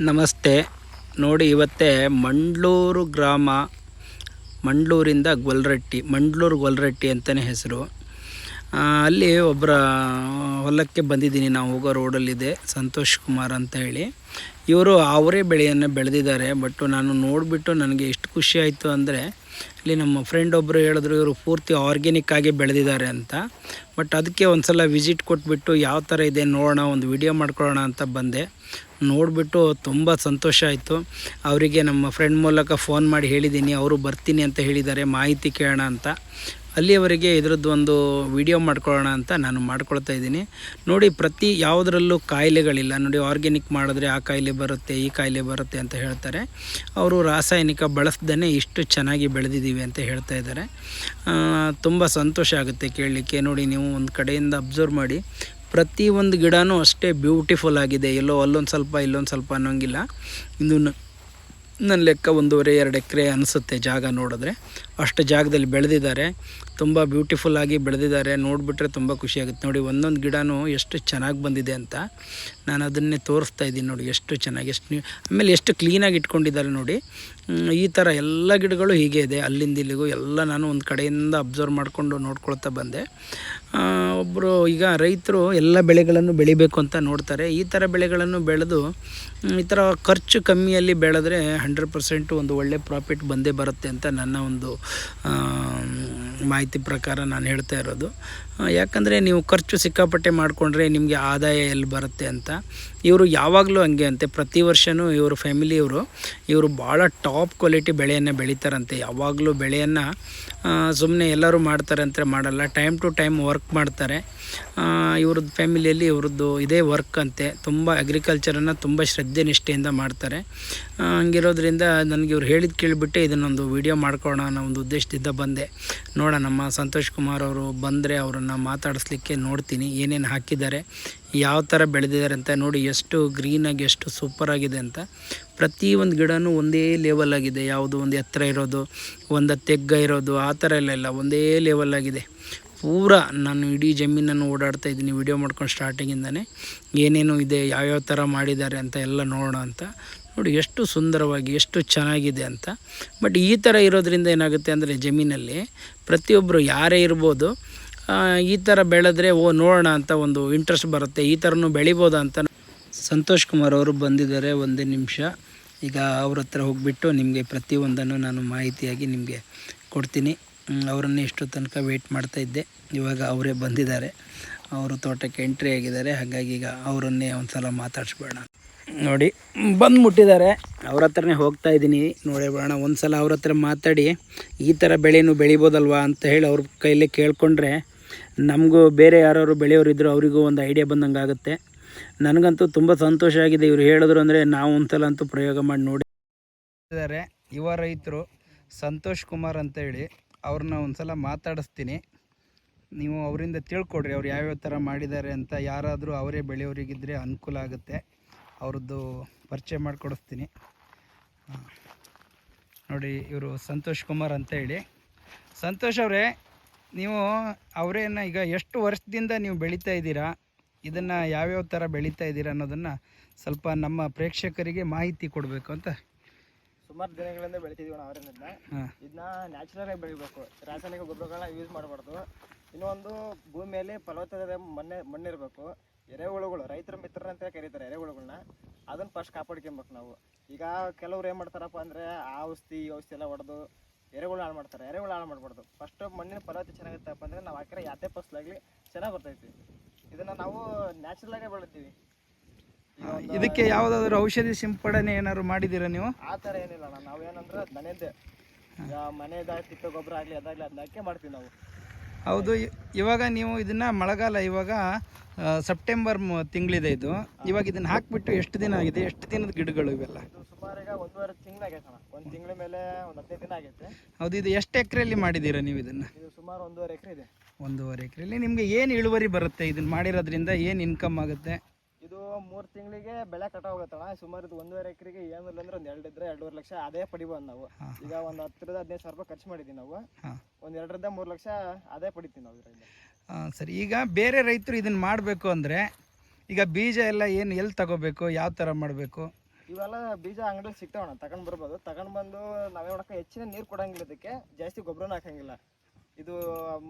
ನಮಸ್ತೆ. ನೋಡಿ, ಇವತ್ತೇ ಮಂಡ್ಲೂರು ಗ್ರಾಮ, ಮಂಡ್ಲೂರಿಂದ ಮಂಡ್ಲೂರು ಗೊಲ್ರಟ್ಟಿ ಅಂತಲೇ ಹೆಸರು. ಅಲ್ಲಿ ಒಬ್ಬರ ಹೊಲಕ್ಕೆ ಬಂದಿದ್ದೀನಿ. ನಾವು ಹೋಗೋ ರೋಡಲ್ಲಿದೆ, ಸಂತೋಷ್ ಕುಮಾರ್ ಅಂತ ಹೇಳಿ. ಇವರು ಅವರೇ ಬೆಳೆಯನ್ನು ಬೆಳೆದಿದ್ದಾರೆ. ಬಟ್ ನಾನು ನೋಡಿಬಿಟ್ಟು ನನಗೆ ಎಷ್ಟು ಖುಷಿ ಆಯಿತು ಅಂದರೆ, ಇಲ್ಲಿ ನಮ್ಮ ಫ್ರೆಂಡ್ ಒಬ್ಬರು ಹೇಳಿದ್ರು ಇವರು ಪೂರ್ತಿ ಆರ್ಗ್ಯಾನಿಕ್ ಆಗಿ ಬೆಳೆದಿದ್ದಾರೆ ಅಂತ. ಬಟ್ ಅದಕ್ಕೆ ಒಂದು ಸಲ ವಿಸಿಟ್ ಕೊಟ್ಬಿಟ್ಟು ಯಾವ ಥರ ಇದೆ ನೋಡೋಣ, ಒಂದು ವಿಡಿಯೋ ಮಾಡ್ಕೊಳ್ಳೋಣ ಅಂತ ಬಂದೆ. ನೋಡಿಬಿಟ್ಟು ತುಂಬ ಸಂತೋಷ ಆಯಿತು. ಅವರಿಗೆ ನಮ್ಮ ಫ್ರೆಂಡ್ ಮೂಲಕ ಫೋನ್ ಮಾಡಿ ಹೇಳಿದ್ದೀನಿ, ಅವರು ಬರ್ತೀನಿ ಅಂತ ಹೇಳಿದ್ದಾರೆ, ಮಾಹಿತಿ ಕೇಳೋಣ ಅಂತ. ಅಲ್ಲಿಯವರೆಗೆ ಇದರದ್ದು ಒಂದು ವಿಡಿಯೋ ಮಾಡ್ಕೊಳ್ಳೋಣ ಅಂತ ನಾನು ಮಾಡ್ಕೊಳ್ತಾ ಇದ್ದೀನಿ. ನೋಡಿ, ಪ್ರತಿ ಯಾವುದರಲ್ಲೂ ಕಾಯಿಲೆಗಳಿಲ್ಲ. ನೋಡಿ, ಆರ್ಗ್ಯಾನಿಕ್ ಮಾಡಿದ್ರೆ ಆ ಕಾಯಿಲೆ ಬರುತ್ತೆ, ಈ ಕಾಯಿಲೆ ಬರುತ್ತೆ ಅಂತ ಹೇಳ್ತಾರೆ. ಅವರು ರಾಸಾಯನಿಕ ಬಳಸ್ದೇ ಇಷ್ಟು ಚೆನ್ನಾಗಿ ಬೆಳೆದಿದ್ದೀವಿ ಅಂತ ಹೇಳ್ತಾ ಇದ್ದಾರೆ. ತುಂಬ ಸಂತೋಷ ಆಗುತ್ತೆ ಕೇಳಲಿಕ್ಕೆ. ನೋಡಿ, ನೀವು ಒಂದು ಕಡೆಯಿಂದ ಅಬ್ಸರ್ವ್ ಮಾಡಿ, ಪ್ರತಿ ಒಂದು ಗಿಡವೂ ಅಷ್ಟೇ ಬ್ಯೂಟಿಫುಲ್ ಆಗಿದೆ. ಎಲ್ಲೋ ಅಲ್ಲೊಂದು ಸ್ವಲ್ಪ ಇಲ್ಲೊಂದು ಸ್ವಲ್ಪ ಅನ್ನೋಂಗಿಲ್ಲ. ಇದು ನನ್ನ ಲೆಕ್ಕ 1.5-2 ಎಕರೆ ಅನಿಸುತ್ತೆ ಜಾಗ ನೋಡಿದ್ರೆ. ಅಷ್ಟು ಜಾಗದಲ್ಲಿ ಬೆಳೆದಿದ್ದಾರೆ, ತುಂಬ ಬ್ಯೂಟಿಫುಲ್ಲಾಗಿ ಬೆಳೆದಿದ್ದಾರೆ. ನೋಡಿಬಿಟ್ರೆ ತುಂಬ ಖುಷಿಯಾಗುತ್ತೆ. ನೋಡಿ, ಒಂದೊಂದು ಗಿಡವೂ ಎಷ್ಟು ಚೆನ್ನಾಗಿ ಬಂದಿದೆ ಅಂತ ನಾನು ಅದನ್ನೇ ತೋರಿಸ್ತಾ ಇದ್ದೀನಿ. ನೋಡಿ, ಎಷ್ಟು ಚೆನ್ನಾಗಿ, ಆಮೇಲೆ ಎಷ್ಟು ಕ್ಲೀನಾಗಿ ಇಟ್ಕೊಂಡಿದ್ದಾರೆ ನೋಡಿ. ಈ ಥರ ಎಲ್ಲ ಗಿಡಗಳು ಹೀಗೆ ಇದೆ, ಅಲ್ಲಿಂದ ಇಲ್ಲಿಗೂ ಎಲ್ಲ ನಾನು ಒಂದು ಕಡೆಯಿಂದ ಅಬ್ಸರ್ವ್ ಮಾಡಿಕೊಂಡು ನೋಡ್ಕೊಳ್ತಾ ಬಂದೆ. ಒಬ್ಬರು ಈಗ ರೈತರು ಎಲ್ಲ ಬೆಳೆಗಳನ್ನು ಬೆಳಿಬೇಕು ಅಂತ ನೋಡ್ತಾರೆ. ಈ ಥರ ಬೆಳೆಗಳನ್ನು ಬೆಳೆದು ಈ ಥರ ಖರ್ಚು ಕಮ್ಮಿಯಲ್ಲಿ ಬೆಳೆದ್ರೆ 100% ಒಂದು ಒಳ್ಳೆ ಪ್ರಾಫಿಟ್ ಬಂದೇ ಬರುತ್ತೆ ಅಂತ ನನ್ನ ಒಂದು ಮಾಹಿತಿ ಪ್ರಕಾರ ನಾನು ಹೇಳ್ತಾ ಇರೋದು. ಯಾಕಂದರೆ ನೀವು ಖರ್ಚು ಸಿಕ್ಕಾಪಟ್ಟೆ ಮಾಡಿಕೊಂಡ್ರೆ ನಿಮಗೆ ಆದಾಯ ಎಲ್ಲಿ ಬರುತ್ತೆ ಅಂತ. ಇವರು ಯಾವಾಗಲೂ ಹಂಗೆ ಅಂತೆ, ಪ್ರತಿ ವರ್ಷವೂ ಇವರು ಇವರು ಭಾಳ ಟಾಪ್ ಕ್ವಾಲಿಟಿ ಬೆಳೆಯನ್ನು ಬೆಳೀತಾರಂತೆ. ಯಾವಾಗಲೂ ಬೆಳೆಯನ್ನು ಸುಮ್ಮನೆ ಎಲ್ಲರೂ ಮಾಡ್ತಾರೆ ಅಂತ ಮಾಡಲ್ಲ, ಟೈಮ್ ಟು ಟೈಮ್ ವರ್ಕ್ ಮಾಡ್ತಾರೆ. ಇವ್ರದ್ದು ಫ್ಯಾಮಿಲಿಯಲ್ಲಿ ಇವ್ರದ್ದು ಇದೇ ವರ್ಕ್ ಅಂತೆ. ತುಂಬ ಅಗ್ರಿಕಲ್ಚರನ್ನು ತುಂಬ ಶ್ರದ್ಧೆ ನಿಷ್ಠೆಯಿಂದ ಮಾಡ್ತಾರೆ. ಹಂಗಿರೋದ್ರಿಂದ ನನಗೆ ಇವ್ರು ಹೇಳಿದ್ದು ಕೇಳಿಬಿಟ್ಟೆ ಇದನ್ನೊಂದು ವಿಡಿಯೋ ಮಾಡ್ಕೊಳ್ಳೋಣ ಅನ್ನೋ ಒಂದು ಉದ್ದೇಶದಿಂದ ಬಂದೆ. ನೋಡೋಣ, ನಮ್ಮ ಸಂತೋಷ್ ಕುಮಾರ್ ಅವರು ಬಂದರೆ ಅವರನ್ನು ಮಾತಾಡಿಸ್ಲಿಕ್ಕೆ ನೋಡ್ತೀನಿ, ಏನೇನು ಹಾಕಿದ್ದಾರೆ, ಯಾವ ಥರ ಬೆಳೆದಿದ್ದಾರೆ ಅಂತ. ನೋಡಿ, ಎಷ್ಟು ಗ್ರೀನಾಗಿ, ಎಷ್ಟು ಸೂಪರಾಗಿದೆ ಅಂತ. ಪ್ರತಿಯೊಂದು ಗಿಡವೂ ಒಂದೇ ಲೆವೆಲ್ ಆಗಿದೆ. ಯಾವುದು ಒಂದು ಎತ್ತರ ಇರೋದು, ಒಂದು ತೆಗ್ಗ ಇರೋದು, ಆ ಥರ ಎಲ್ಲ ಒಂದೇ ಲೆವೆಲ್ ಆಗಿದೆ. ಪೂರ ನಾನು ಇಡೀ ಜಮೀನನ್ನು ಓಡಾಡ್ತಾ ಇದ್ದೀನಿ, ವಿಡಿಯೋ ಮಾಡ್ಕೊಂಡು ಸ್ಟಾರ್ಟಿಂಗಿಂದನೇ ಏನೇನು ಇದೆ, ಯಾವ್ಯಾವ ಥರ ಮಾಡಿದ್ದಾರೆ ಅಂತ ಎಲ್ಲ ನೋಡೋಣ ಅಂತ. ನೋಡಿ, ಎಷ್ಟು ಸುಂದರವಾಗಿ, ಎಷ್ಟು ಚೆನ್ನಾಗಿದೆ ಅಂತ. ಬಟ್ ಈ ಥರ ಇರೋದ್ರಿಂದ ಏನಾಗುತ್ತೆ ಅಂದರೆ, ಜಮೀನಲ್ಲಿ ಪ್ರತಿಯೊಬ್ಬರು ಯಾರೇ ಇರ್ಬೋದು, ಈ ಥರ ಬೆಳೆದ್ರೆ ನೋಡೋಣ ಅಂತ ಒಂದು ಇಂಟ್ರೆಸ್ಟ್ ಬರುತ್ತೆ. ಈ ಥರನೂ ಬೆಳಿಬೋದಾ ಅಂತ. ಸಂತೋಷ್ ಕುಮಾರ್ ಅವರು ಬಂದಿದ್ದಾರೆ, ಒಂದೇ ನಿಮಿಷ. ಈಗ ಅವ್ರ ಹತ್ರ ಹೋಗಿಬಿಟ್ಟು ನಿಮಗೆ ಪ್ರತಿಯೊಂದನ್ನು ನಾನು ಮಾಹಿತಿಯಾಗಿ ನಿಮಗೆ ಕೊಡ್ತೀನಿ. ಅವರನ್ನೇ ಇಷ್ಟು ತನಕ ವೆಯ್ಟ್ ಮಾಡ್ತಾಯಿದ್ದೆ. ಇವಾಗ ಅವರೇ ಬಂದಿದ್ದಾರೆ, ಅವರು ತೋಟಕ್ಕೆ ಎಂಟ್ರಿ ಆಗಿದ್ದಾರೆ. ಹಾಗಾಗಿ ಈಗ ಅವರನ್ನೇ ಒಂದು ಸಲ ಮಾತಾಡಿಸ್ಬೇಡ. ನೋಡಿ, ಬಂದುಬಿಟ್ಟಿದ್ದಾರೆ, ಅವ್ರ ಹತ್ರನೇ ಹೋಗ್ತಾ ಇದ್ದೀನಿ. ನೋಡಬೇಡ, ಒಂದು ಸಲ ಅವ್ರ ಹತ್ರ ಮಾತಾಡಿ ಈ ಥರ ಬೆಳೆನೂ ಬೆಳಿಬೋದಲ್ವಾ ಅಂತ ಹೇಳಿ ಅವ್ರ ಕೈಲೇ ಕೇಳಿಕೊಂಡ್ರೆ ನಮಗೂ ಬೇರೆ ಯಾರು ಬೆಳೆಯೋರಿದ್ರು ಅವರಿಗೂ ಒಂದು ಐಡಿಯಾ ಬಂದಂಗೆ ಆಗುತ್ತೆ. ನನಗಂತೂ ತುಂಬ ಸಂತೋಷ ಆಗಿದೆ. ಇವರು ಹೇಳಿದ್ರು ಅಂದರೆ ನಾವು ಒಂದು ಸಲ ಅಂತೂ ಪ್ರಯೋಗ ಮಾಡಿ ನೋಡಿದ್ದಾರೆ. ಯುವ ರೈತರು ಸಂತೋಷ್ ಕುಮಾರ್ ಅಂತೇಳಿ, ಅವ್ರನ್ನ ಒಂದು ಸಲ ಮಾತಾಡಿಸ್ತೀನಿ. ನೀವು ಅವರಿಂದ ತಿಳ್ಕೊಡ್ರಿ ಅವ್ರು ಯಾವ್ಯಾವ ಥರ ಮಾಡಿದ್ದಾರೆ ಅಂತ. ಯಾರಾದರೂ ಅವರೇ ಬೆಳೆಯೋರಿಗಿದ್ರೆ ಅನುಕೂಲ ಆಗುತ್ತೆ, ಅವ್ರದ್ದು ಪರಿಚಯ ಮಾಡಿಕೊಡಿಸ್ತೀನಿ. ನೋಡಿ, ಇವರು ಸಂತೋಷ್ ಕುಮಾರ್ ಅಂತೇಳಿ. ಸಂತೋಷ್ ಅವರೇ, ನೀವು ಅವರೇನ ಈಗ ಎಷ್ಟು ವರ್ಷದಿಂದ ನೀವು ಬೆಳೀತಾ ಇದ್ದೀರಾ, ಇದನ್ನು ಯಾವ್ಯಾವ ಥರ ಬೆಳೀತಾ ಇದ್ದೀರಾ ಅನ್ನೋದನ್ನು ಸ್ವಲ್ಪ ನಮ್ಮ ಪ್ರೇಕ್ಷಕರಿಗೆ ಮಾಹಿತಿ ಕೊಡಬೇಕು ಅಂತ. ಸುಮಾರು ದಿನಗಳಿಂದ ಬೆಳಿತಿದ್ದೀವಿ ನಾವು ಅವರಿಂದ. ಇದನ್ನ ನ್ಯಾಚುರಲ್ ಆಗಿ ಬೆಳಿಬೇಕು, ರಾಸಾಯನಿಕ ಗೊಬ್ಬರಗಳನ್ನ ಯೂಸ್ ಮಾಡಬಾರ್ದು. ಇನ್ನೊಂದು, ಭೂಮಿಯಲ್ಲಿ ಫಲವತ್ತತೆ ಮಣ್ಣಿರಬೇಕು. ಎರೆಹುಳುಗಳು, ರೈತರ ಮಿತ್ರ ಅಂತ ಕರೀತಾರೆ ಎರೆಹುಳುಗಳನ್ನ, ಅದನ್ನು ಫಸ್ಟ್ ಕಾಪಾಡ್ಕೊಬೇಕು ನಾವು. ಈಗ ಕೆಲವ್ರು ಏನು ಮಾಡ್ತಾರಪ್ಪ ಅಂದರೆ ಆ ಔಷಧಿ ಎಲ್ಲ ಹೊಡೆದು ಎರೆಹುಳು ಹಾಳು ಮಾಡ್ತಾರೆ. ಎರೆಹುಳು ಹಾಳು ಮಾಡಬಾರ್ದು. ಫಸ್ಟ್ ಮಣ್ಣಿನ ಫಲವತ್ತತೆ ಚೆನ್ನಾಗಿತ್ತಪ್ಪ ಅಂದರೆ ನಾವು ಹಾಕಿರೋ ಯಾವುದೇ ಫಸಲಾಗಲಿ ಚೆನ್ನಾಗಿ ಬರ್ತೈತಿ. ಇದನ್ನು ನಾವು ನ್ಯಾಚುರಲ್ ಆಗೇ ಬೆಳಿತೀವಿ. ಇದಕ್ಕೆ ಯಾವುದಾದ್ರೂ ಔಷಧಿ ಸಿಂಪಡಣೆ ಏನಾದ್ರು ಮಾಡಿದ್ದೀರಾ ನೀವು? ಆ ಥರ ಏನಿಲ್ಲ ಅಣ್ಣ. ನಾವು ಏನಂದ್ರೆ ಮನೆಯದ್ದೇ, ಮನೆಯದ ತಿಪ್ಪೆ ಗೊಬ್ಬರ ಆಗಲಿ ಅದಾಗಲಿ ಅದನ್ನ ಹಾಕಿ ಮಾಡ್ತೀವಿ ನಾವು. ಹೌದು. ಇವಾಗ ನೀವು ಇದನ್ನು ಮಳೆಗಾಲ, ಇವಾಗ ಸೆಪ್ಟೆಂಬರ್ ತಿಂಗಳಿದೆ ಇದು. ಇವಾಗ ಇದನ್ನು ಹಾಕಿಬಿಟ್ಟು ಎಷ್ಟು ದಿನ ಆಗಿದೆ, ಎಷ್ಟು ದಿನದ ಗಿಡಗಳು ಇವೆಲ್ಲ? ಇದು ಸುಮಾರು ಈಗ 1.5 ತಿಂಗಳು ಆಗೈತೆ ಅಣ್ಣ. 1 ತಿಂಗಳ ಮೇಲೆ ಒಂದು 15 ದಿನ ಆಗೈತೆ. ಹೌದು. ಇದು ಎಷ್ಟು ಎಕರೆಯಲ್ಲಿ ಮಾಡಿದ್ದೀರಾ ನೀವು ಇದನ್ನು? ಇದು ಸುಮಾರು 1.5 ಎಕರೆ ಇದೆ. 1.5 ಎಕರೆಯಲ್ಲಿ ನಿಮಗೆ ಏನು ಇಳುವರಿ ಬರುತ್ತೆ ಇದನ್ನು ಮಾಡಿರೋದ್ರಿಂದ? ಏನು ಇನ್ಕಮ್ ಆಗುತ್ತೆ? ಇದು 3 ತಿಂಗಳಿಗೆ ಬೆಳೆ ಕಟಾವಾಗುತ್ತಣ್ಣ. ಸುಮಾರು ಇದು 1.5 ಎಕರೆಗೆ ಏನಿಲ್ಲ ಅಂದ್ರೆ ಒಂದು 2-2.5 ಲಕ್ಷ ಆದಾಯ ಪಡಿಬೋದು ನಾವು. ಈಗ ಒಂದು 10,000-15,000 ರೂಪಾಯಿ ಖರ್ಚು ಮಾಡಿದ್ದೀವಿ ನಾವು. ಒಂದು 2-3 ಲಕ್ಷ ಆದಾಯ ಪಡಿತೀವಿ ನಾವು ಇದರಿಂದ. ಸರಿ. ಈಗ ಬೇರೆ ರೈತರು ಇದನ್ನು ಮಾಡಬೇಕು ಅಂದರೆ ಈಗ ಬೀಜ ಎಲ್ಲ ಎಲ್ಲಿ ತಗೋಬೇಕು, ಯಾವ ಥರ ಮಾಡಬೇಕು? ಇವೆಲ್ಲ ಬೀಜ ಅಂಗಡಿಲಿ ಸಿಗ್ತಾವಣ್ಣ, ತಗೊಂಡ್ ಬರ್ಬೋದು. ತಗೊಂಡ್ ಬಂದು ನಾವೇ ಮಾಡಕ್ಕೆ ಹೆಚ್ಚಿನ ನೀರು ಕೊಡಂಗಿಲ್ಲ, ಇದಕ್ಕೆ ಜಾಸ್ತಿ ಗೊಬ್ಬರನ ಹಾಕಂಗಿಲ್ಲ. ಇದು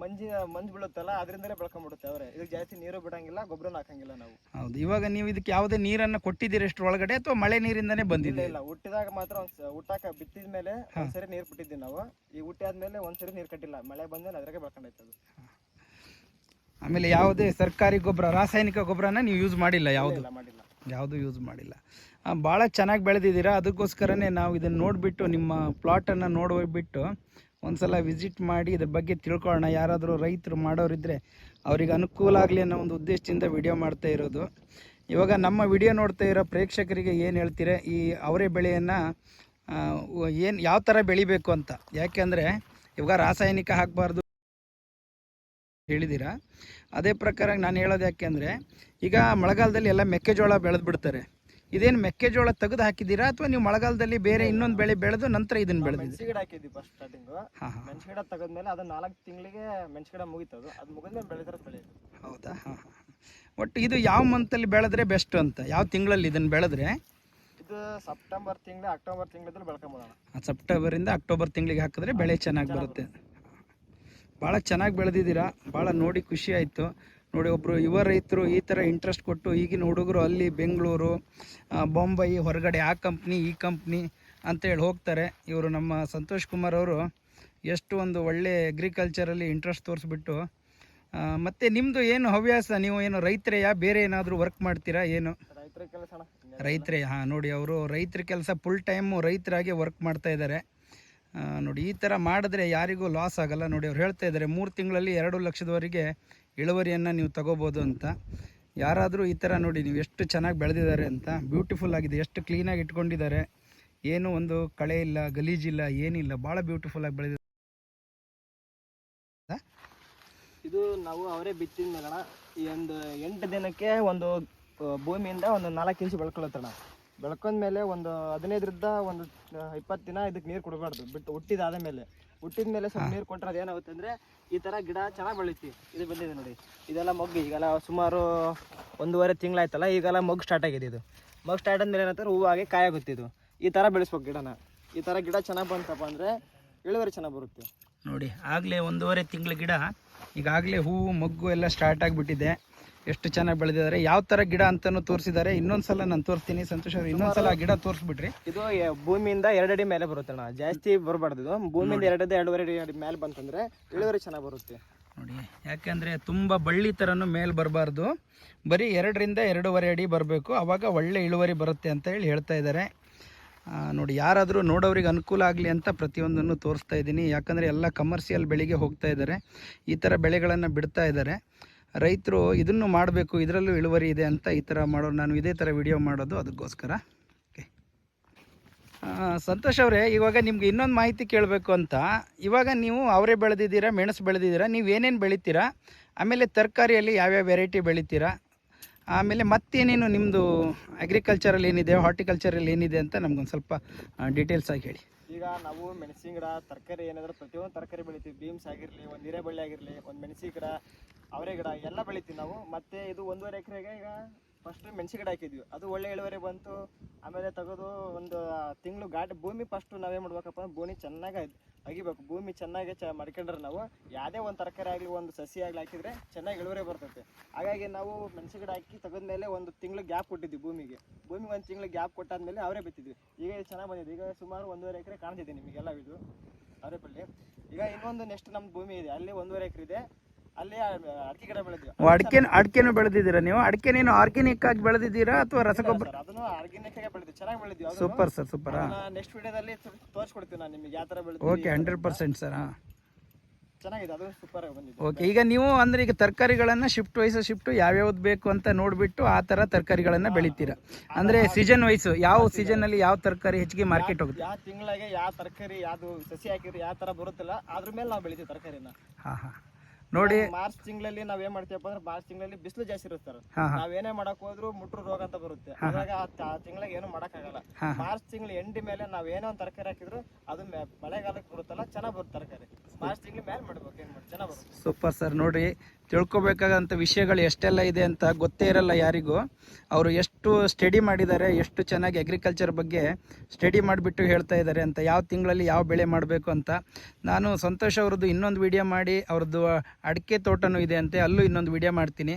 ಮಂಜು ಬೀಳುತ್ತಲ್ಲ, ಅದರಿಂದಲೇ ಬೆಳ್ಕೊಂಡ್ಬಿಡುತ್ತೆ ಅವ್ರೆ. ಇದಕ್ಕೆ ಜಾಸ್ತಿ ನೀರು ಬಿಡಂಗಿಲ್ಲ, ಗೊಬ್ಬರನ ಹಾಕಂಗಿಲ್ಲ ನಾವು. ಹೌದು. ಇವಾಗ ನೀವು ಇದಕ್ಕೆ ಯಾವುದೇ ನೀರನ್ನು ಕೊಟ್ಟಿದ್ದೀರಿ ಎಷ್ಟು ಒಳಗಡೆ, ಅಥವಾ ಮಳೆ ನೀರಿಂದನೇ ಬಂದಿದೆ? ಇಲ್ಲ, ಹುಟ್ಟಿದಾಗ ಮಾತ್ರ ಹುಟ್ಟಾಕ ಬಿತ್ತಿದ ಮೇಲೆ ಒಂದ್ಸರಿ ನೀರು ಬಿಟ್ಟಿದ್ದೀವಿ ನಾವು. ಈ ಹುಟ್ಟಿ ಆದ್ಮೇಲೆ ಒಂದ್ಸರಿ ನೀರು ಕಟ್ಟಿಲ್ಲ, ಮಳೆ ಬಂದ್ಮೇಲೆ ಅದ್ರಾಗೆ ಬೆಳ್ಕೊಂಡೈತೆ ಅದು. ಆಮೇಲೆ ಯಾವುದೇ ಸರ್ಕಾರಿ ಗೊಬ್ಬರ, ರಾಸಾಯನಿಕ ಗೊಬ್ಬರನ ನೀವು ಯೂಸ್ ಮಾಡಿಲ್ಲ? ಮಾಡಿಲ್ಲ, ಯಾವುದು ಯೂಸ್ ಮಾಡಿಲ್ಲ. ಭಾಳ ಚೆನ್ನಾಗಿ ಬೆಳೆದಿದ್ದೀರಾ. ಅದಕ್ಕೋಸ್ಕರನೇ ನಾವು ಇದನ್ನು ನೋಡಿಬಿಟ್ಟು, ನಿಮ್ಮ ಪ್ಲಾಟನ್ನು ನೋಡಿಬಿಟ್ಟು ಒಂದ್ಸಲ ವಿಸಿಟ್ ಮಾಡಿ ಇದ್ರ ಬಗ್ಗೆ ತಿಳ್ಕೊಳ್ಳೋಣ. ಯಾರಾದರೂ ರೈತರು ಮಾಡೋರಿದ್ದರೆ ಅವ್ರಿಗೆ ಅನುಕೂಲ ಆಗಲಿ ಅನ್ನೋ ಒಂದು ಉದ್ದೇಶದಿಂದ ವಿಡಿಯೋ ಮಾಡ್ತಾ ಇರೋದು. ಇವಾಗ ನಮ್ಮ ವಿಡಿಯೋ ನೋಡ್ತಾ ಇರೋ ಪ್ರೇಕ್ಷಕರಿಗೆ ಏನು ಹೇಳ್ತೀರಾ, ಈ ಅವರೇ ಬೆಳೆಯನ್ನು ಯಾವ ಥರ ಬೆಳಿಬೇಕು ಅಂತ? ಯಾಕೆಂದರೆ ಇವಾಗ ರಾಸಾಯನಿಕ ಹಾಕಬಾರ್ದು ಹೇಳಿದ್ದೀರಾ. ಅದೇ ಪ್ರಕಾರ ನಾನು ಹೇಳೋದು ಯಾಕೆಂದರೆ, ಈಗ ಮಳೆಗಾಲದಲ್ಲಿ ಎಲ್ಲ ಮೆಕ್ಕೆಜೋಳ ಬೆಳೆದು ಬಿಡ್ತಾರೆ. ಇದೇನು ಮೆಕ್ಕೆಜೋಳ ತೆಗೆದು ಹಾಕಿದ್ದೀರಾ, ಅಥವಾ ನೀವು ಮಳೆಗಾಲದಲ್ಲಿ ಬೇರೆ ಇನ್ನೊಂದು ಬೆಳೆ ಬೆಳೆದು ನಂತರ ಇದನ್ನು ಬೆಳೆದಿದ್ದೀರಾ? ಮೆಣಸಿ ಗಿಡ ಹಾಕಿದ್ವಿ ಫಸ್ಟ್ ಸ್ಟಾರ್ಟಿಂಗು. ಮೆಣಸಿ ಗಿಡ ತೆಗೆದ್ಮೇಲೆ ಅದು 4 ತಿಂಗಳಿಗೆ ಮೆಣಸಿ ಗಿಡ ಮುಗಿತದು. ಅದು ಮುಗಿದ್ಮೇಲೆ ಬೆಳೆದ್ರೆ ಬೆಳೆಯೋದು. ಹೌದಾ? ಒಟ್ಟು ಇದು ಯಾವ ಮಂತಲ್ಲಿ ಬೆಳೆದ್ರೆ ಬೆಸ್ಟ್ ಅಂತ, ಯಾವ ತಿಂಗಳಲ್ಲಿ ಇದನ್ನು ಬೆಳೆದ್ರೆ? ಇದು ಸೆಪ್ಟೆಂಬರ್ ತಿಂಗಳು, ಅಕ್ಟೋಬರ್ ತಿಂಗಳಲ್ಲಿ ಬೆಳ್ಕೊಂಬೋಣ. ಸೆಪ್ಟೆಂಬರಿಂದ ಅಕ್ಟೋಬರ್ ತಿಂಗಳಿಗೆ ಹಾಕಿದ್ರೆ ಬೆಳೆ ಚೆನ್ನಾಗಿ ಬರುತ್ತೆ. ಭಾಳ ಚೆನ್ನಾಗಿ ಬೆಳೆದಿದ್ದೀರಾ, ಭಾಳ ನೋಡಿ ಖುಷಿ ಆಯಿತು. ನೋಡಿ, ಒಬ್ಬರು ಯುವ ರೈತರು ಈ ಥರ ಇಂಟ್ರೆಸ್ಟ್ ಕೊಟ್ಟು, ಈಗಿನ ಹುಡುಗರು ಅಲ್ಲಿ ಬೆಂಗಳೂರು, ಬೊಂಬೈ, ಹೊರಗಡೆ ಆ ಕಂಪ್ನಿ ಈ ಕಂಪ್ನಿ ಅಂತೇಳಿ ಹೋಗ್ತಾರೆ. ಇವರು ನಮ್ಮ ಸಂತೋಷ್ ಕುಮಾರ್ ಅವರು ಎಷ್ಟು ಒಂದು ಒಳ್ಳೆ ಅಗ್ರಿಕಲ್ಚರಲ್ಲಿ ಇಂಟ್ರೆಸ್ಟ್ ತೋರಿಸ್ಬಿಟ್ಟು, ಮತ್ತು ನಿಮ್ಮದು ಏನು ಹವ್ಯಾಸ? ನೀವು ಏನು ರೈತರೆಯಾ, ಬೇರೆ ಏನಾದರೂ ವರ್ಕ್ ಮಾಡ್ತೀರಾ ಏನು? ರೈತರ ಕೆಲಸ. ರೈತರೇ? ನೋಡಿ, ಅವರು ರೈತರ ಕೆಲಸ ಫುಲ್ ಟೈಮು ರೈತರಾಗಿ ವರ್ಕ್ ಮಾಡ್ತಾ ಇದ್ದಾರೆ. ನೋಡಿ, ಈ ಥರ ಮಾಡಿದ್ರೆ ಯಾರಿಗೂ ಲಾಸ್ ಆಗೋಲ್ಲ. ನೋಡಿ, ಅವ್ರು ಹೇಳ್ತಾ ಇದ್ದಾರೆ 3 ತಿಂಗಳಲ್ಲಿ 2 ಲಕ್ಷದವರೆಗೆ ಇಳುವರಿಯನ್ನು ನೀವು ತಗೋಬೋದು ಅಂತ. ಯಾರಾದರೂ ಈ ಥರ ನೋಡಿ, ನೀವು ಎಷ್ಟು ಚೆನ್ನಾಗಿ ಬೆಳೆದಿದ್ದಾರೆ ಅಂತ. ಬ್ಯೂಟಿಫುಲ್ ಆಗಿದೆ, ಎಷ್ಟು ಕ್ಲೀನಾಗಿ ಇಟ್ಕೊಂಡಿದ್ದಾರೆ. ಏನೂ ಒಂದು ಕಳೆ ಇಲ್ಲ, ಗಲೀಜಿಲ್ಲ, ಏನಿಲ್ಲ, ಭಾಳ ಬ್ಯೂಟಿಫುಲ್ಲಾಗಿ ಬೆಳೆದಿದೆ. ಇದು ನಾವು ಅವರೇ ಬಿತ್ತಿದ ಮೇಲಣ ಈ ಒಂದು 8 ದಿನಕ್ಕೆ ಒಂದು ಭೂಮಿಯಿಂದ ಒಂದು 4 ಇಂಚು ಬೆಳ್ಕೊಳತ್ತಣ. ಬೆಳ್ಕೊಂಡ್ಮೇಲೆ ಒಂದು 15ರಿಂದ ಒಂದು 20 ದಿನ ಇದಕ್ಕೆ ನೀರು ಕೊಡಬಾರ್ದು. ಬಿಟ್ಟು ಹುಟ್ಟಿದ ಮೇಲೆ ಸ್ವಲ್ಪ ನೀರು ಕೊಟ್ಟರೆ ಅದೇನಾಗುತ್ತೆ ಅಂದರೆ ಈ ಥರ ಗಿಡ ಚೆನ್ನಾಗಿ ಬೆಳೀತಿ. ಇದು ಬಂದಿದೆ ನೋಡಿ, ಇದೆಲ್ಲ ಮೊಗ್ಗು. ಈಗೆಲ್ಲ ಸುಮಾರು 1.5 ತಿಂಗಳಾಯ್ತಲ್ಲ, ಈಗೆಲ್ಲ ಮೊಗ್ಗು ಸ್ಟಾರ್ಟ್ ಆಗಿದೆ. ಇದು ಮೊಗ್ಗು ಸ್ಟಾರ್ಟ್ ಆದ್ಮೇಲೆ ಏನಂತಾರೆ, ಹೂವಾಗಿ ಕಾಯಾಗುತ್ತೆ. ಇದು ಈ ಥರ ಬೆಳೆಸ್ಬೇಕು ಗಿಡನ. ಈ ಥರ ಗಿಡ ಚೆನ್ನಾಗಿ ಬಂತಪ್ಪ ಅಂದರೆ ಇಳುವರಿ ಚೆನ್ನಾಗಿ ಬರುತ್ತೆ. ನೋಡಿ, ಆಗಲೇ 1.5 ತಿಂಗಳ ಗಿಡ, ಈಗಾಗಲೇ ಹೂವು ಮೊಗ್ಗು ಎಲ್ಲ ಸ್ಟಾರ್ಟ್ ಆಗಿಬಿಟ್ಟಿದೆ. ಎಷ್ಟು ಚೆನ್ನಾಗಿ ಬೆಳೆದಿದ್ದಾರೆ. ಯಾವ ಥರ ಗಿಡ ಅಂತಲೂ ತೋರಿಸಿದ್ದಾರೆ. ಇನ್ನೊಂದ್ಸಲ ನಾನು ತೋರಿಸ್ತೀನಿ. ಸಂತೋಷ್ ಅವರು ಇನ್ನೊಂದ್ಸಲ ಗಿಡ ತೋರಿಸ್ಬಿಟ್ರಿ. ಇದು ಭೂಮಿಯಿಂದ 2 ಅಡಿ ಮೇಲೆ ಬರುತ್ತೆ ಅಣ್ಣ, ಜಾಸ್ತಿ ಬರಬಾರ್ದು. ಇದು ಭೂಮಿಯಿಂದ 2-2.5 ಅಡಿ ಮೇಲೆ ಬಂತಂದ್ರೆ ಇಳುವರಿ ಚೆನ್ನಾಗಿ ಬರುತ್ತೆ. ನೋಡಿ, ಯಾಕೆಂದರೆ ತುಂಬ ಬಳ್ಳಿ ಥರನೂ ಮೇಲೆ ಬರಬಾರ್ದು, ಬರೀ 2ರಿಂದ 2.5 ಅಡಿ ಬರಬೇಕು, ಆವಾಗ ಒಳ್ಳೆ ಇಳುವರಿ ಬರುತ್ತೆ ಅಂತ ಹೇಳ್ತಾ ಇದ್ದಾರೆ. ನೋಡಿ, ಯಾರಾದರೂ ನೋಡೋರಿಗೆ ಅನುಕೂಲ ಆಗಲಿ ಅಂತ ಪ್ರತಿಯೊಂದನ್ನು ತೋರಿಸ್ತಾ ಇದ್ದೀನಿ. ಯಾಕಂದರೆ ಎಲ್ಲ ಕಮರ್ಷಿಯಲ್ ಬೆಳೆಗೆ ಹೋಗ್ತಾ ಇದ್ದಾರೆ, ಈ ಥರ ಬೆಳೆಗಳನ್ನು ಬಿಡ್ತಾ ಇದ್ದಾರೆ. ರೈತರು ಇದನ್ನು ಮಾಡಬೇಕು, ಇದರಲ್ಲೂ ಇಳುವರಿ ಇದೆ ಅಂತ ಈ ಥರ ಮಾಡೋರು. ನಾನು ಇದೇ ಥರ ವಿಡಿಯೋ ಮಾಡೋದು ಅದಕ್ಕೋಸ್ಕರ. ಓಕೆ, ಸಂತೋಷ್ ಅವರೇ, ಇವಾಗ ನಿಮ್ಗೆ ಇನ್ನೊಂದು ಮಾಹಿತಿ ಕೇಳಬೇಕು ಅಂತ. ಇವಾಗ ನೀವು ಅವರೇ ಬೆಳೆದಿದ್ದೀರಾ, ಮೆಣಸು ಬೆಳೆದಿದ್ದೀರಾ, ನೀವು ಏನೇನು ಬೆಳಿತೀರಾ, ಆಮೇಲೆ ತರಕಾರಿಯಲ್ಲಿ ಯಾವ್ಯಾವ ವೆರೈಟಿ ಬೆಳಿತೀರಾ, ಆಮೇಲೆ ಮತ್ತೇನೇನು ನಿಮ್ಮದು ಅಗ್ರಿಕಲ್ಚರಲ್ಲಿ ಏನಿದೆ, ಹಾರ್ಟಿಕಲ್ಚರಲ್ಲಿ ಏನಿದೆ ಅಂತ ನಮ್ಗೊಂದು ಸ್ವಲ್ಪ ಡೀಟೇಲ್ಸ್ ಆಗಿ ಹೇಳಿ. ಈಗ ನಾವು ಮೆಣಸಿನ ಗಿಡ, ತರಕಾರಿ ಏನಾದರೂ ಪ್ರತಿಯೊಂದು ತರಕಾರಿ ಬೆಳಿತೀವಿ. ಬೀನ್ಸ್ ಆಗಿರಲಿ, ಒಂದು ಹೀರೆಬಳ್ಳಿ ಆಗಿರಲಿ, ಒಂದು ಮೆಣಸಿ ಗಿಡ, ಅವರೇ ಗಿಡ ಎಲ್ಲ ಬೆಳಿತೀವಿ ನಾವು. ಮತ್ತು ಇದು 1.5 ಎಕರೆಗೆ ಈಗ ಫಸ್ಟ್ ಮೆಣಸಿ ಗಿಡ ಹಾಕಿದ್ವಿ, ಅದು ಒಳ್ಳೆ ಇಳುವರಿ ಬಂತು. ಆಮೇಲೆ ತೆಗೆದು ಒಂದು ತಿಂಗಳು ಭೂಮಿ ಫಸ್ಟು ನಾವೇನು ಮಾಡ್ಬೇಕಪ್ಪ ಅಂದ್ರೆ ಭೂಮಿ ಚೆನ್ನಾಗಿ ಅಗಿಬೇಕು. ಭೂಮಿ ಚೆನ್ನಾಗಿ ಮಾಡ್ಕೊಂಡ್ರೆ ನಾವು ಯಾವುದೇ ಒಂದು ತರಕಾರಿ ಆಗಲಿ, ಒಂದು ಸಸಿ ಆಗಲಿ ಹಾಕಿದರೆ ಚೆನ್ನಾಗಿ ಇಳುವರಿ ಬರ್ತೈತೆ. ಹಾಗಾಗಿ ನಾವು ಮೆಣಸಿ ಗಿಡ ಹಾಕಿ ತೆಗೆದ್ಮೇಲೆ 1 ತಿಂಗಳು ಗ್ಯಾಪ್ ಕೊಟ್ಟಿದ್ವಿ ಭೂಮಿಗೆ 1 ತಿಂಗಳು ಗ್ಯಾಪ್ ಕೊಟ್ಟಾದ್ಮೇಲೆ ಅವರೇ ಬಿತ್ತಿದ್ವಿ. ಈಗ ಚೆನ್ನಾಗಿ ಬಂದಿದೆ. ಈಗ ಸುಮಾರು 1.5 ಎಕರೆ ಕಾಣ್ತಿದೆ ನಿಮಗೆಲ್ಲ ಇದು ಅವರೇ ಬಳ್ಳಿ. ಈಗ ಇನ್ನೊಂದು ನೆಕ್ಸ್ಟ್ ನಮ್ಮ ಭೂಮಿ ಇದೆ, ಅಲ್ಲಿ 1.5 ಎಕರೆ ಇದೆ, ಅಲ್ಲಿ ಅಡಿಕೆ ಗಿಡ ಬೆಳೆದ್ವಿ. ಅಡಿಕೆನೂ ಬೆಳೆದಿದ್ದೀರಾ ನೀವು? ಅಡಿಕೆನೇನು ಆರ್ಗ್ಯಾನಿಕ್ ಆಗಿ ಬೆಳೆದಿದ್ದೀರಾ ಅಥವಾ ರಸಗೊಬ್ಬರ? ಅದನ್ನು ಆರ್ಗ್ಯಾನಿಕ್ ಆಗಿ ಬೆಳೆದ್ವಿ, ಚೆನ್ನಾಗಿ ಬೆಳೆದ್ವಿ. Super sir, super. ನೆಕ್ಸ್ಟ್ ವಿಡಿಯೋದಲ್ಲಿ ತೋರಿಸ್ಕೊಡ್ತೀವಿ ನಾನು ನಿಮಗೆ ಯಾವ ಥರ ಬೆಳೆದ್ವಿ. Okay, 100% sir. ಚೆನ್ನಾಗಿದೆ, ಅದು ಸೂಪರ್ ಆಗಿ ಬಂದಿದೆ. ಓಕೆ, ಈಗ ನೀವು ಅಂದರೆ ಈಗ ತರಕಾರಿಗಳನ್ನು ಶಿಫ್ಟ್ ಯಾವ್ಯಾವ್ದು ಬೇಕು ಅಂತ ನೋಡಿಬಿಟ್ಟು ಆ ಥರ ತರಕಾರಿಗಳನ್ನು ಬೆಳಿತೀರಾ? ಅಂದರೆ ಸೀಸನ್ ವೈಸು ಯಾವ ಸೀಸನಲ್ಲಿ ಯಾವ ತರಕಾರಿ ಹೆಚ್ಚಿಗೆ ಮಾರ್ಕೆಟ್ ಹೋಗುತ್ತೆ, ಯಾವ ತಿಂಗಳಿಗೆ ಯಾವ ತರಕಾರಿ ಯಾವುದು ಸಸಿ ಹಾಕಿದ್ರೆ ಯಾವ ಥರ ಬರುತ್ತಿಲ್ಲ, ಅದ್ರ ಮೇಲೆ ನಾವು ಬೆಳಿತೀವಿ ತರಕಾರಿನ. ಹಾಂ ನೋಡಿ, ಮಾರ್ಚ್ ತಿಂಗಳಲ್ಲಿ ನಾವ್ ಏನ್ ಮಾಡ್ತೀವಪ್ಪ ಅಂದ್ರೆ ಮಾರ್ಚ್ ತಿಂಗಳಲ್ಲಿ ಬಿಸಿಲು ಜಾಸ್ತಿ ಇರುತ್ತೆ. ನಾವೇನೇ ಮಾಡಕ್ ಹೋದ್ರು ಮುಟ್ರು ರೋಗ ಅಂತ ಬರುತ್ತೆ. ಅದ್ರಾಗ ಆ ತಿಂಗಳಿಗೆ ಏನು ಮಾಡಕ್ ಆಗಲ್ಲ. ಮಾರ್ಚ್ ತಿಂಗಳು ಎಂಡಿ ಮೇಲೆ ನಾವ್ ಏನೋ ಒಂದು ತರಕಾರಿ ಹಾಕಿದ್ರು ಅದು ಮಳೆಗಾಲಕ್ಕೆ ಬರುತ್ತಲ್ಲ, ಚೆನ್ನಾಗ್ ಬರುತ್ತೆ ತರಕಾರಿ. ಮಾರ್ಚ್ ತಿಂಗಳ ಮೇಲೆ ಮಾಡ್ಬೇಕು, ಏನು ಮಾಡಿ ಚೆನ್ನಾಗಿ ಬರುತ್ತೆ. Super sir. ನೋಡಿರಿ, ತಿಳ್ಕೊಬೇಕಾದಂಥ ವಿಷಯಗಳು ಎಷ್ಟೆಲ್ಲ ಇದೆ ಅಂತ ಗೊತ್ತೇ ಇರಲ್ಲ ಯಾರಿಗೂ. ಅವರು ಎಷ್ಟು ಸ್ಟಡಿ ಮಾಡಿದ್ದಾರೆ, ಎಷ್ಟು ಚೆನ್ನಾಗಿ ಅಗ್ರಿಕಲ್ಚರ್ ಬಗ್ಗೆ ಸ್ಟಡಿ ಮಾಡಿಬಿಟ್ಟು ಹೇಳ್ತಾ ಇದ್ದಾರೆ ಅಂತ, ಯಾವ ತಿಂಗಳಲ್ಲಿ ಯಾವ ಬೆಳೆ ಮಾಡಬೇಕು ಅಂತ. ನಾನು ಸಂತೋಷ್ ಅವ್ರದ್ದು ಇನ್ನೊಂದು ವಿಡಿಯೋ ಮಾಡಿ, ಅವ್ರದ್ದು ಅಡಿಕೆ ತೋಟನೂ ಇದೆ ಅಂತೆ, ಅಲ್ಲೂ ಇನ್ನೊಂದು ವಿಡಿಯೋ ಮಾಡ್ತೀನಿ.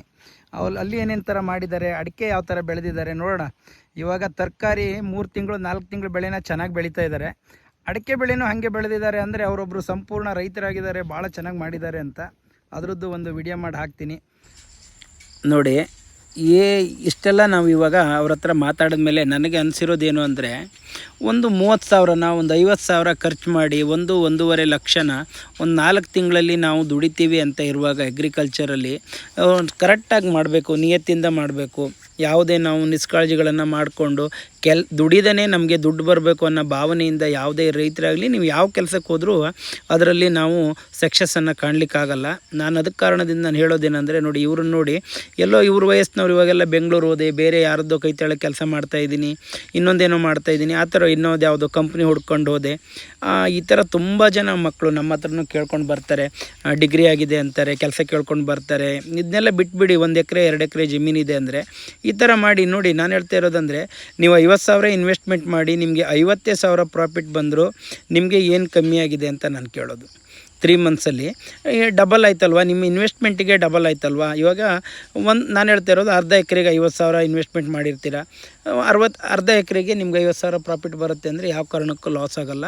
ಅಲ್ಲಿ ಏನೇನು ಥರ ಮಾಡಿದ್ದಾರೆ, ಅಡಿಕೆ ಯಾವ ಥರ ಬೆಳೆದಿದ್ದಾರೆ ನೋಡೋಣ. ಇವಾಗ ತರಕಾರಿ 3 ತಿಂಗಳು 4 ತಿಂಗಳು ಬೆಳೆನ ಚೆನ್ನಾಗಿ ಬೆಳೀತಾ ಇದ್ದಾರೆ. ಅಡಿಕೆ ಬೆಳೆನೂ ಹಾಗೆ ಬೆಳೆದಿದ್ದಾರೆ ಅಂದರೆ ಅವರೊಬ್ಬರು ಸಂಪೂರ್ಣ ರೈತರಾಗಿದ್ದಾರೆ, ಭಾಳ ಚೆನ್ನಾಗಿ ಮಾಡಿದ್ದಾರೆ ಅಂತ. ಅದರದ್ದು ಒಂದು ವಿಡಿಯೋ ಮಾಡಿ ಹಾಕ್ತೀನಿ ನೋಡಿ. ಇಷ್ಟೆಲ್ಲ ನಾವು ಇವಾಗ ಅವ್ರ ಹತ್ರ ಮಾತಾಡಿದ್ಮೇಲೆ ನನಗೆ ಅನಿಸಿರೋದೇನು ಅಂದರೆ, ಒಂದು 30,000ನ ಒಂದು 50,000 ಖರ್ಚು ಮಾಡಿ 1-1.5 ಲಕ್ಷನ ಒಂದು 4 ತಿಂಗಳಲ್ಲಿ ನಾವು ದುಡಿತೀವಿ ಅಂತ ಇರುವಾಗ ಅಗ್ರಿಕಲ್ಚರಲ್ಲಿ ಕರೆಕ್ಟಾಗಿ ಮಾಡಬೇಕು, ನಿಯತ್ತಿಂದ ಮಾಡಬೇಕು. ಯಾವುದೇ ನಾವು ನಿಷ್ಕಾಳಜಿಗಳನ್ನು ಮಾಡಿಕೊಂಡು ದುಡಿದೇ ನಮಗೆ ದುಡ್ಡು ಬರಬೇಕು ಅನ್ನೋ ಭಾವನೆಯಿಂದ ಯಾವುದೇ ರೈತರಾಗಲಿ ನೀವು ಯಾವ ಕೆಲಸಕ್ಕೆ ಹೋದರೂ ಅದರಲ್ಲಿ ನಾವು ಸಕ್ಸಸ್ಸನ್ನು ಕಾಣಲಿಕ್ಕಾಗಲ್ಲ. ನಾನು ಅದಕ್ಕೆ ಕಾರಣದಿಂದ ನಾನು ಹೇಳೋದೇನೆಂದರೆ, ನೋಡಿ ಇವ್ರನ್ನ ನೋಡಿ, ಎಲ್ಲೋ ಇವ್ರ ವಯಸ್ಸಿನವ್ರು ಇವಾಗೆಲ್ಲ ಬೆಂಗಳೂರು ಹೋದೆ, ಬೇರೆ ಯಾರದ್ದೋ ಕೈ ತೆಳಗೆ ಕೆಲಸ ಮಾಡ್ತಾಯಿದ್ದೀನಿ, ಇನ್ನೊಂದೇನೋ ಮಾಡ್ತಾಯಿದ್ದೀನಿ, ಆ ಥರ ಇನ್ನೊಂದು ಯಾವುದೋ ಕಂಪ್ನಿ ಹುಡ್ಕೊಂಡು ಹೋದೆ. ಈ ಥರ ತುಂಬ ಜನ ಮಕ್ಕಳು ನಮ್ಮ ಹತ್ರನೂ ಕೇಳ್ಕೊಂಡು ಬರ್ತಾರೆ, ಡಿಗ್ರಿ ಆಗಿದೆ ಅಂತಾರೆ, ಕೆಲಸ ಕೇಳ್ಕೊಂಡು ಬರ್ತಾರೆ. ಇದನ್ನೆಲ್ಲ ಬಿಟ್ಬಿಡಿ, 1 ಎಕರೆ 2 ಎಕರೆ ಜಮೀನಿದೆ ಅಂದರೆ ಈ ಥರ ಮಾಡಿ ನೋಡಿ. ನಾನು ಹೇಳ್ತಾ ಇರೋದಂದರೆ, ನೀವು 50,000 ಇನ್ವೆಸ್ಟ್ಮೆಂಟ್ ಮಾಡಿ ನಿಮಗೆ 50,000 ಪ್ರಾಫಿಟ್ ಬಂದರೂ ನಿಮಗೆ ಏನು ಕಮ್ಮಿ ಆಗಿದೆ ಅಂತ ನಾನು ಕೇಳೋದು. 3 ಮಂತ್ಸಲ್ಲಿ ಡಬಲ್ ಆಯ್ತಲ್ವ, ನಿಮ್ಮ ಇನ್ವೆಸ್ಟ್ಮೆಂಟಿಗೆ ಡಬಲ್ ಆಯ್ತಲ್ವ. ಇವಾಗ ನಾನು ಹೇಳ್ತಾ ಇರೋದು, ಅರ್ಧ ಎಕರೆಗೆ 50,000 ಇನ್ವೆಸ್ಟ್ಮೆಂಟ್ ಮಾಡಿರ್ತೀರ, ಅರ್ಧ ಎಕರೆಗೆ ನಿಮ್ಗೆ 50,000 ಪ್ರಾಫಿಟ್ ಬರುತ್ತೆ ಅಂದರೆ ಯಾವ ಕಾರಣಕ್ಕೂ ಲಾಸ್ ಆಗೋಲ್ಲ.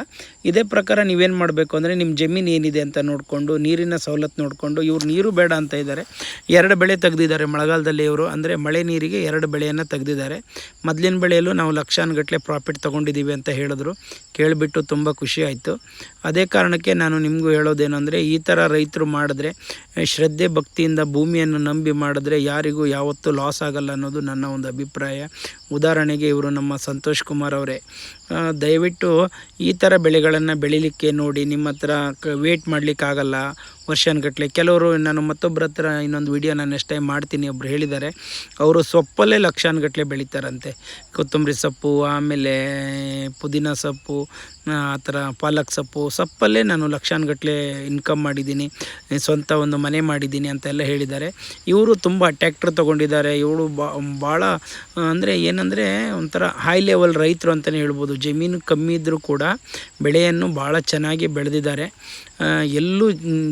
ಇದೇ ಪ್ರಕಾರ ನೀವೇನು ಮಾಡಬೇಕು ಅಂದರೆ, ನಿಮ್ಮ ಜಮೀನು ಏನಿದೆ ಅಂತ ನೋಡಿಕೊಂಡು, ನೀರಿನ ಸವಲತ್ತು ನೋಡಿಕೊಂಡು, ಇವ್ರು ನೀರು ಬೇಡ ಅಂತ ಇದ್ದಾರೆ, 2 ಬೆಳೆ ತೆಗೆದಿದ್ದಾರೆ ಮಳೆಗಾಲದಲ್ಲಿ. ಇವರು ಅಂದರೆ ಮಳೆ ನೀರಿಗೆ 2 ಬೆಳೆಯನ್ನು ತೆಗೆದಿದ್ದಾರೆ. ಮೊದಲಿನ ಬೆಳೆಯಲ್ಲೂ ನಾವು ಲಕ್ಷಾನುಗಟ್ಟಲೆ ಪ್ರಾಫಿಟ್ ತೊಗೊಂಡಿದ್ದೀವಿ ಅಂತ ಹೇಳಿದ್ರು. ಕೇಳಿಬಿಟ್ಟು ತುಂಬ ಖುಷಿ ಆಯಿತು. ಅದೇ ಕಾರಣಕ್ಕೆ ನಾನು ನಿಮಗೂ ಹೇಳೋದೇನು ಅಂದರೆ, ಈ ಥರ ರೈತರು ಮಾಡಿದ್ರೆ, ಶ್ರದ್ಧೆ ಭಕ್ತಿಯಿಂದ ಭೂಮಿಯನ್ನು ನಂಬಿ ಮಾಡಿದ್ರೆ ಯಾರಿಗೂ ಯಾವತ್ತೂ ಲಾಸ್ ಆಗಲ್ಲ ಅನ್ನೋದು ನನ್ನ ಒಂದು ಅಭಿಪ್ರಾಯ. ಉದಾಹರಣೆಗೆ ಇವರು ನಮ್ಮ ಸಂತೋಷ್ ಕುಮಾರ್ ಅವರೇ, ದಯವಿಟ್ಟು ಈ ಥರ ಬೆಳೆಗಳನ್ನು ಬೆಳಿಲಿಕ್ಕೆ ನೋಡಿ. ನಿಮ್ಮ ಹತ್ರ ವೇಟ್ ಮಾಡಲಿಕ್ಕಾಗಲ್ಲ ವರ್ಷಾನುಗಟ್ಟಲೆ. ಕೆಲವರು, ನಾನು ಮತ್ತೊಬ್ಬರ ಹತ್ರ ಇನ್ನೊಂದು ವಿಡಿಯೋ ನಾನು ನೆಕ್ಸ್ಟ್ ಟೈಮ್ ಮಾಡ್ತೀನಿ, ಒಬ್ಬರು ಹೇಳಿದ್ದಾರೆ, ಅವರು ಸೊಪ್ಪಲ್ಲೇ ಲಕ್ಷಾನುಗಟ್ಟಲೆ ಬೆಳೀತಾರಂತೆ. ಕೊತ್ತಂಬರಿ ಸೊಪ್ಪು, ಆಮೇಲೆ ಪುದೀನ ಸೊಪ್ಪು, ಆ ಥರ ಪಾಲಕ್ ಸೊಪ್ಪಲ್ಲೇ ನಾನು ಲಕ್ಷಾನುಗಟ್ಟಲೆ ಇನ್ಕಮ್ ಮಾಡಿದ್ದೀನಿ, ಸ್ವಂತ ಒಂದು ಮನೆ ಮಾಡಿದ್ದೀನಿ ಅಂತೆಲ್ಲ ಹೇಳಿದ್ದಾರೆ. ಇವರು ತುಂಬ ಟ್ಯಾಕ್ಟ್ರ್ ತೊಗೊಂಡಿದ್ದಾರೆ. ಇವಳು ಭಾಳ ಅಂದರೆ ಏನಂದರೆ ಒಂಥರ ಹೈ ಲೆವೆಲ್ ರೈತರು ಅಂತಲೇ ಹೇಳ್ಬೋದು. ಜಮೀನು ಕಮ್ಮಿ ಇದ್ದರೂ ಕೂಡ ಬೆಳೆಯನ್ನು ಭಾಳ ಚೆನ್ನಾಗಿ ಬೆಳೆದಿದ್ದಾರೆ. ಎಲ್ಲೂ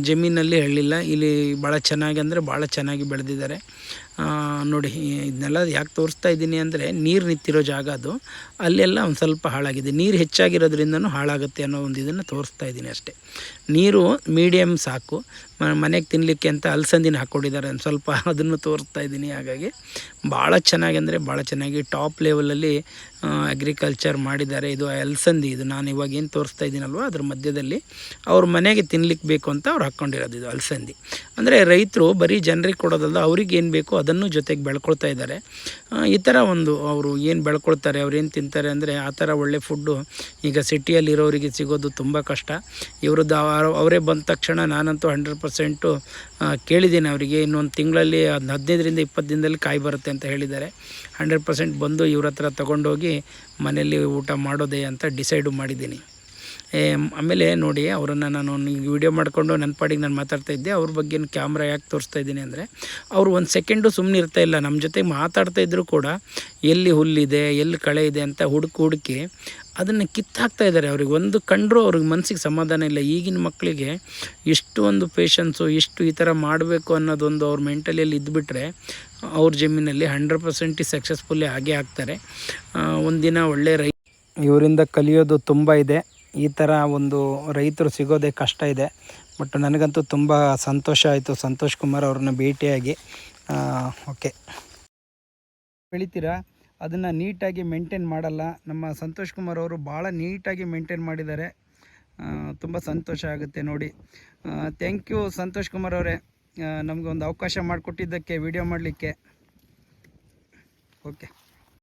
ಜಮೀನಲ್ಲಿ ಹೇಳಿಲ್ಲ, ಇಲ್ಲಿ ಭಾಳ ಚೆನ್ನಾಗಿ ಅಂದರೆ ಭಾಳ ಚೆನ್ನಾಗಿ ಬೆಳೆದಿದ್ದಾರೆ ನೋಡಿ. ಇದನ್ನೆಲ್ಲ ಯಾಕೆ ತೋರಿಸ್ತಾ ಇದ್ದೀನಿ ಅಂದರೆ, ನೀರು ನಿಂತಿರೋ ಜಾಗ ಅದು, ಅಲ್ಲೆಲ್ಲ ಒಂದು ಸ್ವಲ್ಪ ಹಾಳಾಗಿದೆ. ನೀರು ಹೆಚ್ಚಾಗಿರೋದ್ರಿಂದನೂ ಹಾಳಾಗುತ್ತೆ ಅನ್ನೋ ಒಂದು ಇದನ್ನು ತೋರಿಸ್ತಾ ಇದ್ದೀನಿ ಅಷ್ಟೇ. ನೀರು ಮೀಡಿಯಮ್ ಸಾಕು. ಮನೆಗೆ ತಿನ್ನಲಿಕ್ಕೆ ಅಂತ ಅಲಸಂದಿನ ಹಾಕ್ಕೊಂಡಿದ್ದಾರೆ ಒಂದು ಸ್ವಲ್ಪ, ಅದನ್ನು ತೋರಿಸ್ತಾ ಇದ್ದೀನಿ. ಹಾಗಾಗಿ ಭಾಳ ಚೆನ್ನಾಗಿ ಅಂದರೆ ಭಾಳ ಚೆನ್ನಾಗಿ ಟಾಪ್ ಲೆವೆಲಲ್ಲಿ ಅಗ್ರಿಕಲ್ಚರ್ ಮಾಡಿದ್ದಾರೆ. ಇದು ಅಲಸಂದಿ, ಇದು ನಾನು ಇವಾಗ ಏನು ತೋರಿಸ್ತಾ ಇದ್ದೀನಲ್ವ ಅದ್ರ ಮಧ್ಯದಲ್ಲಿ ಅವ್ರ ಮನೆಗೆ ತಿನ್ಲಿಕ್ಕೆ ಬೇಕು ಅಂತ ಅವ್ರು ಹಾಕ್ಕೊಂಡಿರೋದು ಇದು ಅಲಸಂದಿ. ಅಂದರೆ ರೈತರು ಬರೀ ಜನರಿಗೆ ಕೊಡೋದಲ್ಲ, ಅವ್ರಿಗೆ ಏನು ಬೇಕೋ ಅದನ್ನು ಜೊತೆಗೆ ಬೆಳ್ಕೊಳ್ತಾ ಇದ್ದಾರೆ. ಈ ಥರ ಒಂದು ಅವರು ಏನು ಬೆಳ್ಕೊಳ್ತಾರೆ, ಅವ್ರು ಏನು ತಿಂತಾರೆ ಅಂದರೆ ಆ ಥರ ಒಳ್ಳೆ ಫುಡ್ಡು ಈಗ ಸಿಟಿಯಲ್ಲಿರೋರಿಗೆ ಸಿಗೋದು ತುಂಬ ಕಷ್ಟ. ಇವ್ರದ್ದು ಅವರೇ ಬಂದ ತಕ್ಷಣ ನಾನಂತೂ 100% ಕೇಳಿದ್ದೀನಿ ಅವರಿಗೆ, ಇನ್ನೊಂದು ತಿಂಗಳಲ್ಲಿ 15ರಿಂದ 20 ದಿನದಲ್ಲಿ ಕಾಯಿ ಬರುತ್ತೆ ಅಂತ ಹೇಳಿದ್ದಾರೆ. 100% ಬಂದು ಇವ್ರ ಹತ್ರ ತೊಗೊಂಡೋಗಿ ಮನೆಯಲ್ಲಿ ಊಟ ಮಾಡೋದೇ ಅಂತ ಡಿಸೈಡು ಮಾಡಿದ್ದೀನಿ. ಆಮೇಲೆ ನೋಡಿ, ಅವರನ್ನು ನಾನು ವಿಡಿಯೋ ಮಾಡಿಕೊಂಡು ನನ್ನ ಪಾಡಿಗೆ ನಾನು ಮಾತಾಡ್ತಾ ಇದ್ದೆ. ಅವ್ರ ಬಗ್ಗೆ ಕ್ಯಾಮ್ರಾ ಯಾಕೆ ತೋರಿಸ್ತಾ ಇದ್ದೀನಿ ಅಂದರೆ, ಅವರು 1 ಸೆಕೆಂಡು ಸುಮ್ಮನೆ ಇರ್ತಾ ಇಲ್ಲ. ನಮ್ಮ ಜೊತೆಗೆ ಮಾತಾಡ್ತಾ ಇದ್ದರೂ ಕೂಡ ಎಲ್ಲಿ ಹುಲ್ಲಿದೆ, ಎಲ್ಲಿ ಕಳೆ ಇದೆ ಅಂತ ಹುಡುಕಿ ಅದನ್ನು ಕಿತ್ತಾಕ್ತಾ ಇದ್ದಾರೆ. ಅವ್ರಿಗೆ ಒಂದು ಕಂಡ್ರೂ ಅವ್ರಿಗೆ ಮನಸ್ಸಿಗೆ ಸಮಾಧಾನ ಇಲ್ಲ. ಈಗಿನ ಮಕ್ಕಳಿಗೆ ಎಷ್ಟು ಒಂದು ಪೇಷನ್ಸು, ಎಷ್ಟು ಈ ಥರ ಮಾಡಬೇಕು ಅನ್ನೋದೊಂದು ಅವ್ರ ಮೆಂಟಲಿಯಲ್ಲಿ ಇದ್ದುಬಿಟ್ರೆ ಅವ್ರ ಜಮೀನಲ್ಲಿ 100% ಸಕ್ಸಸ್ಫುಲ್ಲಿ ಆಗೇ ಆಗ್ತಾರೆ. ಒಂದಿನ ಒಳ್ಳೆ ಇವರಿಂದ ಕಲಿಯೋದು ತುಂಬ ಇದೆ. ಈ ಥರ ಒಂದು ರೈತರು ಸಿಗೋದೇ ಕಷ್ಟ ಇದೆ. ಬಟ್ ನನಗಂತೂ ತುಂಬ ಸಂತೋಷ ಆಯಿತು ಸಂತೋಷ್ ಕುಮಾರ್ ಅವ್ರನ್ನ ಭೇಟಿಯಾಗಿ. ಓಕೆ, ಬೆಳಿತೀರಾ ಅದನ್ನು ನೀಟಾಗಿ ಮೇಂಟೈನ್ ಮಾಡಲ್ಲ. ನಮ್ಮ ಸಂತೋಷ್ ಕುಮಾರ್ ಅವರು ಭಾಳ ನೀಟಾಗಿ ಮೇಂಟೈನ್ ಮಾಡಿದ್ದಾರೆ. ತುಂಬ ಸಂತೋಷ ಆಗುತ್ತೆ ನೋಡಿ. ಥ್ಯಾಂಕ್ ಯು ಸಂತೋಷ್ ಕುಮಾರ್ ಅವರೇ, ನಮಗೆ ಒಂದು ಅವಕಾಶ ಮಾಡಿಕೊಟ್ಟಿದ್ದಕ್ಕೆ ವಿಡಿಯೋ ಮಾಡಲಿಕ್ಕೆ. ಓಕೆ.